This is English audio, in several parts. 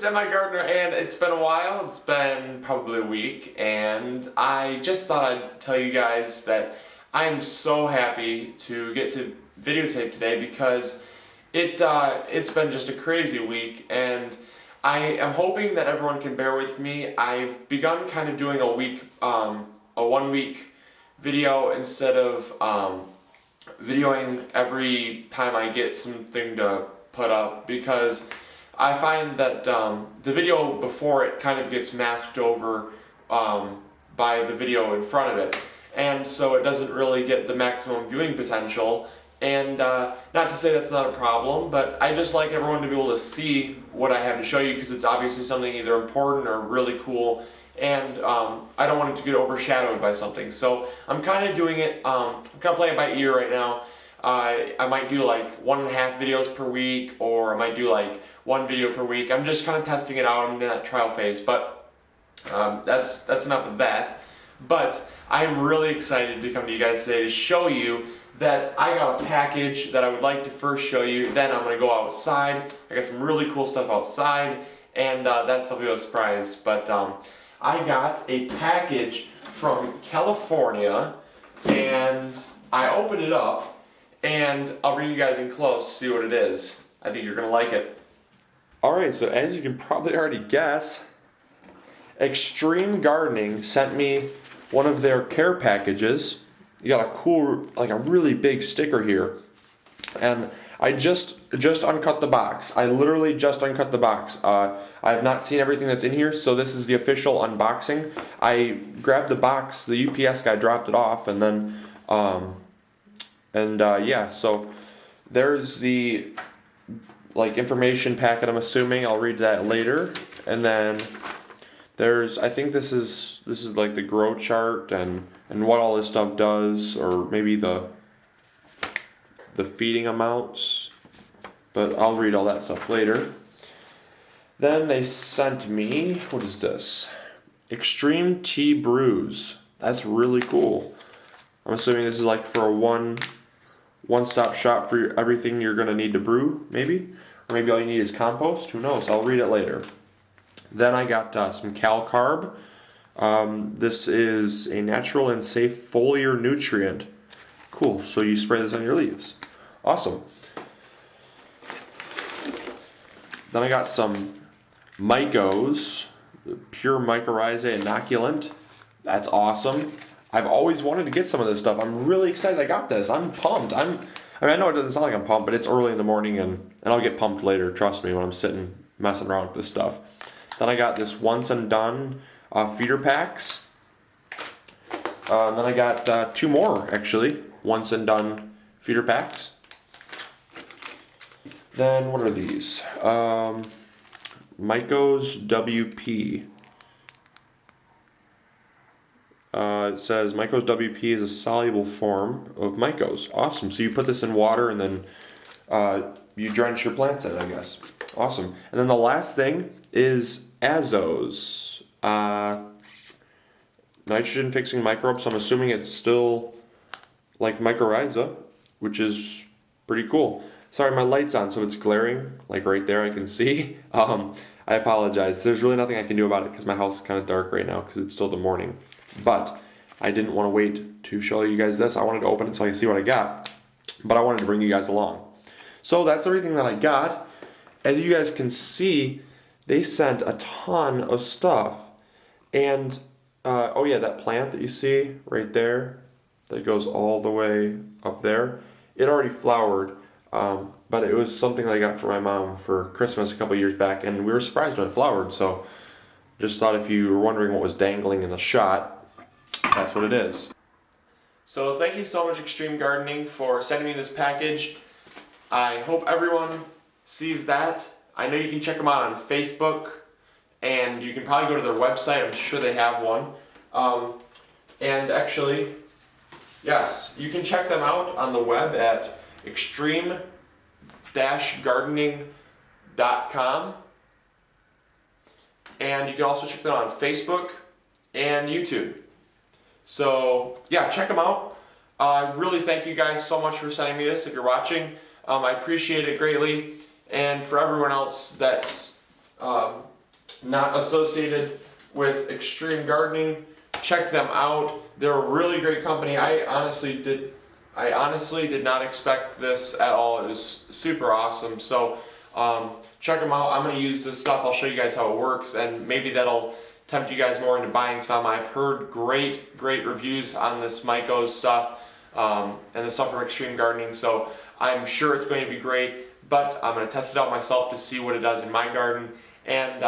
it's MIgardener, and it's been a while. It's been probably a week, and I just thought I'd tell you guys that I am so happy to get to videotape today because it's been just a crazy week, and I am hoping that everyone can bear with me. I've begun kind of doing a 1 week video instead of videoing every time I get something to put up, because I find that the video before it kind of gets masked over by the video in front of it, and so it doesn't really get the maximum viewing potential. And not to say that's not a problem, but I just like everyone to be able to see what I have to show you, because it's obviously something either important or really cool, and I don't want it to get overshadowed by something. So I'm kind of doing it, I'm kind of playing it by ear right now. I might do like 1.5 videos per week, or I might do like 1 video per week. I'm just kind of testing it out. I'm in that trial phase, but that's enough of that. But I'm really excited to come to you guys today to show you that I got a package that I would like to first show you. Then I'm going to go outside. I got some really cool stuff outside, and that stuff will be a surprise. But I got a package from California, and I opened it up, and I'll bring you guys in close to see what it is. I think you're going to like it. Alright, so as you can probably already guess, Xtreme Gardening sent me one of their care packages. You got a cool, like a really big sticker here. And I just uncut the box. I literally just uncut the box. I have not seen everything that's in here, so this is the official unboxing. I grabbed the box, the UPS guy dropped it off, and then yeah, so there's the information packet, I'm assuming. I'll read that later. And then there's, I think this is like the grow chart and what all this stuff does, or maybe the feeding amounts, but I'll read all that stuff later. Then they sent me, what is this? Extreme Tea Brews. That's really cool. I'm assuming this is like for a one-stop shop for everything you're gonna need to brew, maybe? Or maybe all you need is compost, who knows? I'll read it later. Then I got some Cal Carb. This is a natural and safe foliar nutrient. Cool, so you spray this on your leaves. Awesome. Then I got some Mycos, pure mycorrhizae inoculant. That's awesome. I've always wanted to get some of this stuff. I'm really excited I got this. I'm pumped. I mean, I know it doesn't sound like I'm pumped, but it's early in the morning, and I'll get pumped later, trust me, when I'm sitting messing around with this stuff. Then I got this once and done feeder packs. Then I got 2 more, actually, once and done feeder packs. Then what are these? Mycos WP. It says Mycos WP is a soluble form of Mycos. Awesome. So you put this in water and then you drench your plants in it, I guess. Awesome. And then the last thing is Azos. Nitrogen fixing microbes. So I'm assuming it's still like mycorrhiza, which is pretty cool. Sorry, my light's on, so it's glaring, like right there I can see. I apologize. There's really nothing I can do about it because my house is kind of dark right now because it's still the morning. But I didn't want to wait to show you guys this. I wanted to open it so I can see what I got. But I wanted to bring you guys along. So that's everything that I got. As you guys can see, they sent a ton of stuff. And, oh yeah, that plant that you see right there, that goes all the way up there, it already flowered. But it was something that I got for my mom for Christmas a couple years back, and we were surprised when it flowered, so just thought if you were wondering what was dangling in the shot, that's what it is. So thank you so much, Xtreme Gardening, for sending me this package. I hope everyone sees that. I know you can check them out on Facebook, and you can probably go to their website. I'm sure they have one. And actually, yes, you can check them out on the web at extreme-gardening.com, and you can also check them out on Facebook and YouTube. So yeah, check them out. I really thank you guys so much for sending me this. If you're watching, I appreciate it greatly. And for everyone else that's not associated with Extreme Gardening, check them out. They're a really great company. I honestly did not expect this at all. It was super awesome. So check them out. I'm going to use this stuff. I'll show you guys how it works, and maybe that'll tempt you guys more into buying some. I've heard great reviews on this Myco stuff and the stuff from Extreme Gardening, so I'm sure it's going to be great, but I'm going to test it out myself to see what it does in my garden. And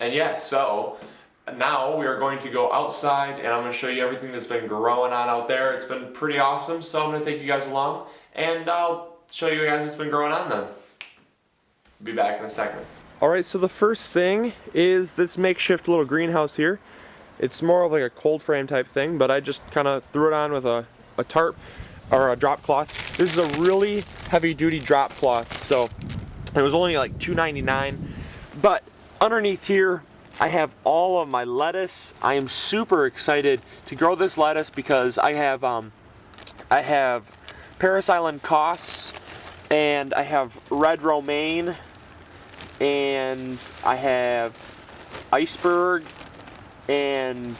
yeah, so now we are going to go outside, and I'm going to show you everything that's been growing on out there. It's been pretty awesome, so I'm going to take you guys along, and I'll show you guys what's been growing on then. Be back in a second. Alright, so the first thing is this makeshift little greenhouse here. It's more of like a cold frame type thing, but I just kind of threw it on with a tarp or a drop cloth. This is a really heavy duty drop cloth, so it was only like $2.99. But underneath here I have all of my lettuce. I am super excited to grow this lettuce because I have Paris Island Cos, and I have red romaine, and I have iceberg, and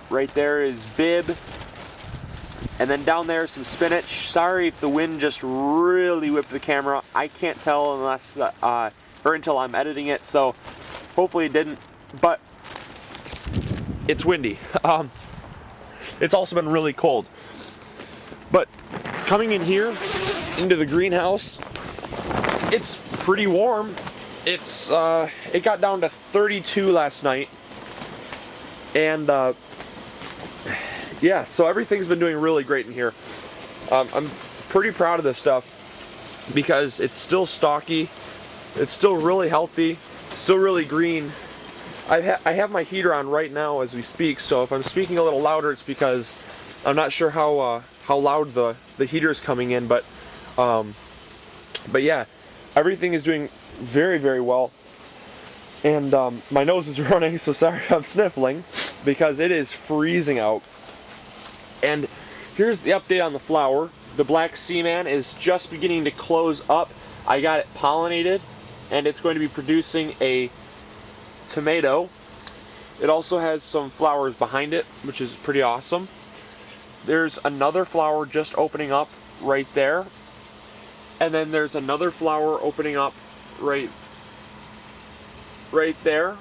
right there is bib, and then down there is some spinach. Sorry if the wind just really whipped the camera. I can't tell unless or until I'm editing it, so hopefully it didn't, but it's windy. It's also been really cold. But coming in here into the greenhouse, it's pretty warm. It got down to 32 last night, and yeah, so everything's been doing really great in here. I'm pretty proud of this stuff because it's still stocky, it's still really healthy, still really green. I have my heater on right now as we speak, so if I'm speaking a little louder, it's because I'm not sure how loud the heater is coming in, but yeah, everything is doing very well. And my nose is running, so sorry if I'm sniffling because it is freezing out. And here's the update on the flower. The Black Seaman is just beginning to close up. I got it pollinated, and it's going to be producing a tomato. It also has some flowers behind it, which is pretty awesome. There's another flower just opening up right there, and then there's another flower opening up right there.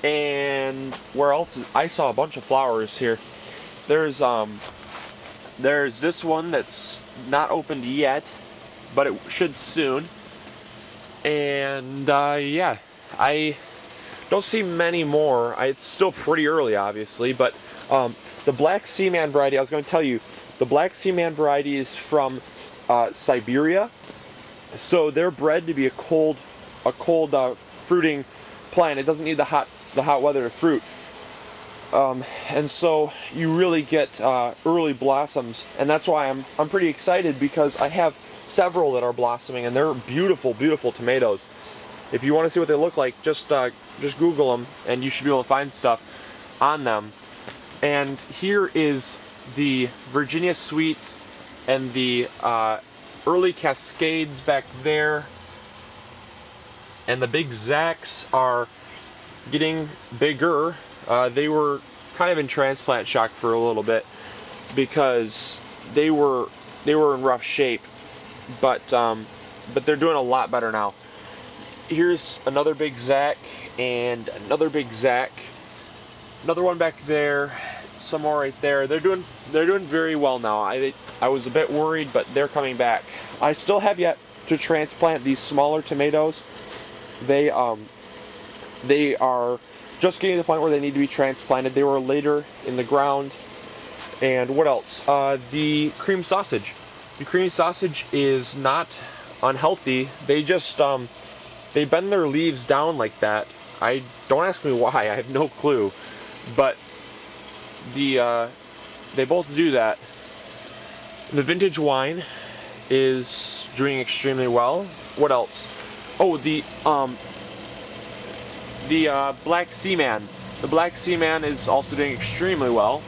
And where else I saw a bunch of flowers here. There's this one that's not opened yet, but it should soon. And yeah, I don't see many more. It's still pretty early, obviously, but the Black Seaman variety, I was going to tell you, the Black Seaman variety is from Siberia, so they're bred to be a cold fruiting plant. It doesn't need the hot weather to fruit, and so you really get early blossoms, and that's why I'm pretty excited because I have several that are blossoming, and they're beautiful tomatoes. If you want to see what they look like, just Google them, and you should be able to find stuff on them. And here is the Virginia Sweets and the early Cascades back there. And the big Zacks are getting bigger. They were kind of in transplant shock for a little bit because they were in rough shape, but they're doing a lot better now. Here's another big Zack and another big Zack. Another one back there, some more right there. They're doing very well now. I was a bit worried, but they're coming back. I still have yet to transplant these smaller tomatoes. They are just getting to the point where they need to be transplanted. They were later in the ground. And what else? The cream sausage. The cream sausage is not unhealthy. They just they bend their leaves down like that. Don't ask me why. I have no clue. But they both do that. The vintage wine is doing extremely well. What else? Oh, the Black Seaman. The Black Seaman is also doing extremely well.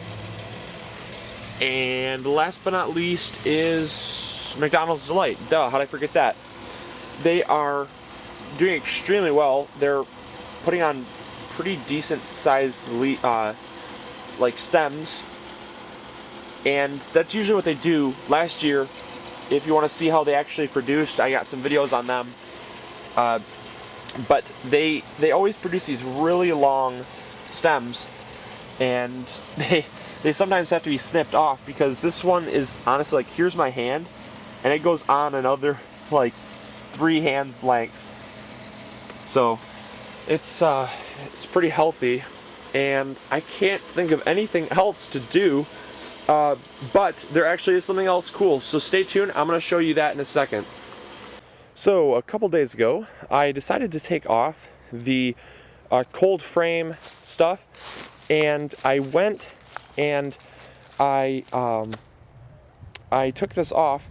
And last but not least is McDonald's Delight. Duh, how did I forget that? They are doing extremely well. They're putting on pretty decent size like stems, and that's usually what they do. Last year, if you want to see how they actually produced, I got some videos on them. But they always produce these really long stems, and they sometimes have to be snipped off, because this one is honestly like, here's my hand, and it goes on another like 3 hands lengths. So it's pretty healthy, and I can't think of anything else to do. But there actually is something else cool, so stay tuned. I'm going to show you that in a second. So a couple days ago, I decided to take off the cold frame stuff, and I went and I took this off.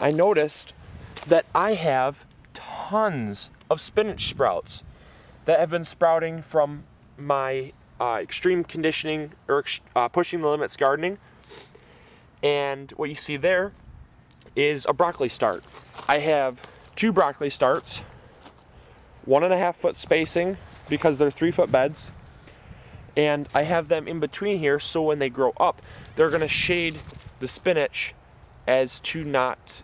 I noticed that I have tons of spinach sprouts that have been sprouting from my extreme conditioning, or pushing the limits gardening. And what you see there is a broccoli start. I have 2 broccoli starts, 1.5 foot spacing, because they're 3-foot beds, and I have them in between here, so when they grow up, they're going to shade the spinach as to not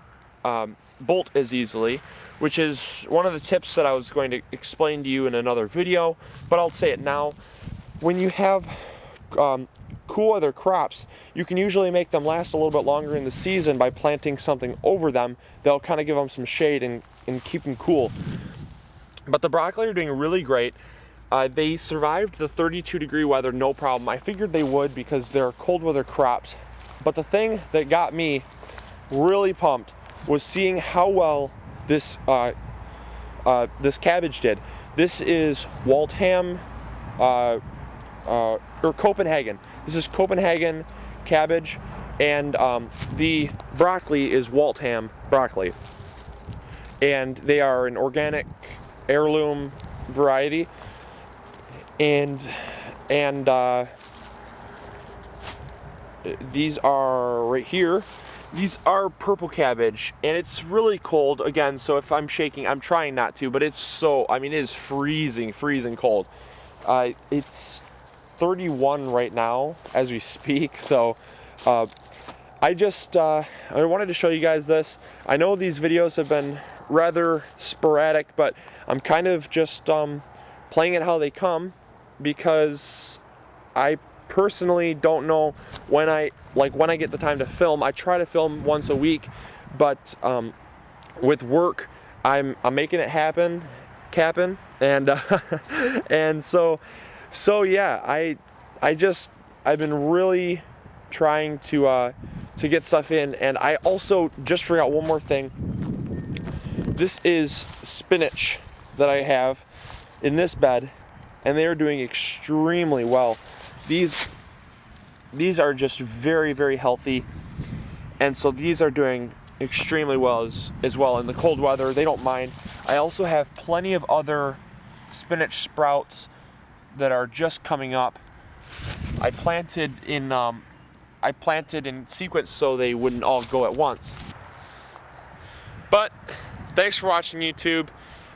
bolt as easily, which is one of the tips that I was going to explain to you in another video, but I'll say it now. When you have cool weather crops, you can usually make them last a little bit longer in the season by planting something over them. They'll kind of give them some shade and keep them cool. But the broccoli are doing really great. They survived the 32-degree weather no problem. I figured they would, because they're cold weather crops. But the thing that got me really pumped was seeing how well this this cabbage did. This is Waltham or Copenhagen. This is Copenhagen cabbage, and the broccoli is Waltham broccoli, and they are an organic heirloom variety, and these are right here. These are purple cabbage, and it's really cold again, so if I'm shaking, I'm trying not to, but it's so, I mean, it is freezing cold. It's 31 right now as we speak, so I wanted to show you guys this. I know these videos have been rather sporadic, but I'm kind of just playing it how they come, because I personally don't know when I get the time to film. I try to film once a week, but with work, I'm making it happen, and and so yeah, I've been really trying to get stuff in, and I also just forgot one more thing. This is spinach that I have in this bed, and they are doing extremely well. These are just very, very healthy, and so these are doing extremely well as well in the cold weather. They don't mind. I also have plenty of other spinach sprouts that are just coming up. I planted in sequence so they wouldn't all go at once. But thanks for watching, YouTube.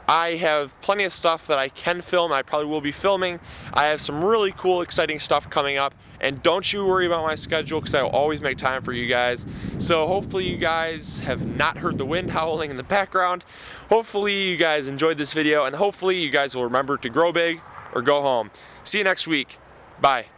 I have plenty of stuff that I can film. I probably will be filming. I have some really cool, exciting stuff coming up, and don't you worry about my schedule, because I will always make time for you guys. So hopefully you guys have not heard the wind howling in the background. Hopefully you guys enjoyed this video, and hopefully you guys will remember to grow big or go home. See you next week. Bye.